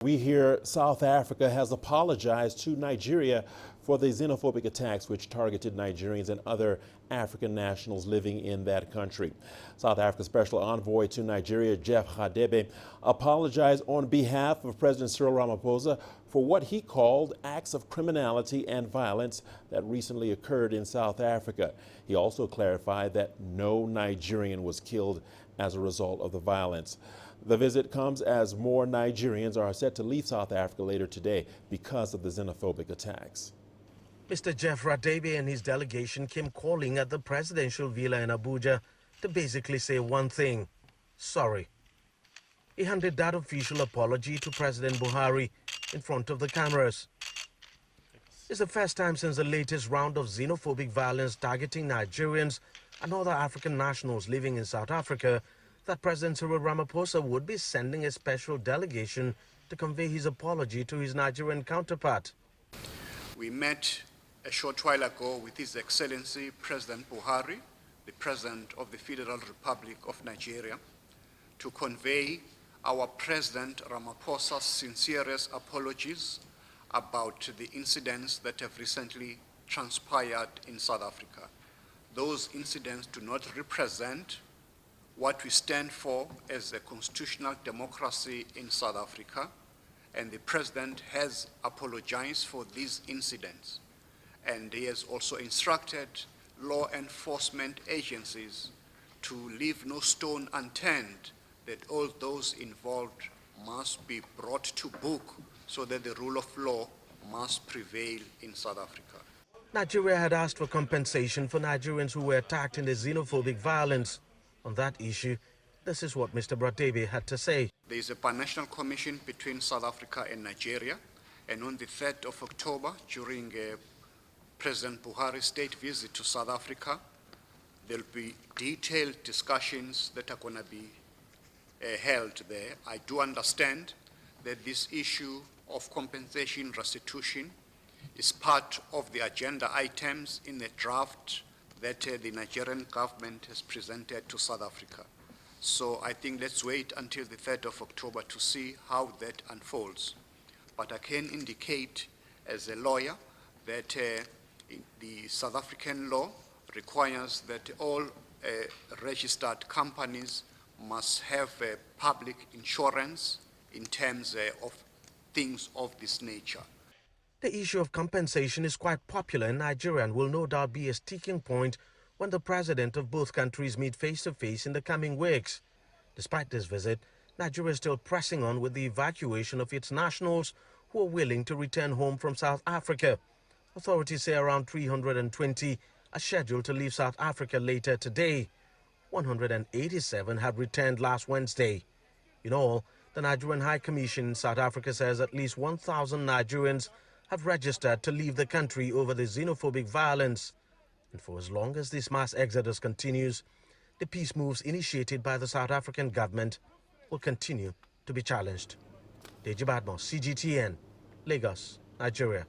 We hear South Africa has apologized to Nigeria for the xenophobic attacks which targeted Nigerians and other African nationals living in that country. South Africa's special envoy to Nigeria, Jeff Radebe, apologized on behalf of President Cyril Ramaphosa for what he called acts of criminality and violence that recently occurred in South Africa. He also clarified that no Nigerian was killed as a result of the violence. The visit comes as more Nigerians are set to leave South Africa later today because of the xenophobic attacks. Mr. Jeff Radebe and his delegation came calling at the presidential villa in Abuja to basically say one thing: sorry. He handed that official apology to President Buhari in front of the cameras. It's the first time since the latest round of xenophobic violence targeting Nigerians and other African nationals living in South Africa that President Cyril Ramaphosa would be sending a special delegation to convey his apology to his Nigerian counterpart. We met a short while ago with His Excellency President Buhari, the President of the Federal Republic of Nigeria, to convey our President Ramaphosa's sincerest apologies about the incidents that have recently transpired in South Africa. Those incidents do not represent what we stand for as a constitutional democracy in South Africa, and the President has apologized for these incidents. And he has also instructed law enforcement agencies to leave no stone unturned, that all those involved must be brought to book so that the rule of law must prevail in South Africa. Nigeria had asked for compensation for Nigerians who were attacked in the xenophobic violence. On that issue, this is what Mr. Radebe had to say. There is a binational commission between South Africa and Nigeria, and on the 3rd of October, during President Buhari's state visit to South Africa, there will be detailed discussions that are going to be held there. I do understand that this issue of compensation restitution is part of the agenda items in the draft that the Nigerian government has presented to South Africa. So I think let's wait until the 3rd of October to see how that unfolds. But I can indicate as a lawyer that the South African law requires that all registered companies must have public insurance in terms of things of this nature. The issue of compensation is quite popular in Nigeria and will no doubt be a sticking point when the president of both countries meet face-to-face in the coming weeks. Despite this visit, Nigeria is still pressing on with the evacuation of its nationals who are willing to return home from South Africa. Authorities say around 320 are scheduled to leave South Africa later today. 187 had returned last Wednesday. In all, the Nigerian High Commission in South Africa says at least 1,000 Nigerians have registered to leave the country over the xenophobic violence. And for as long as this mass exodus continues, the peace moves initiated by the South African government will continue to be challenged. Deji Badmo, CGTN, Lagos, Nigeria.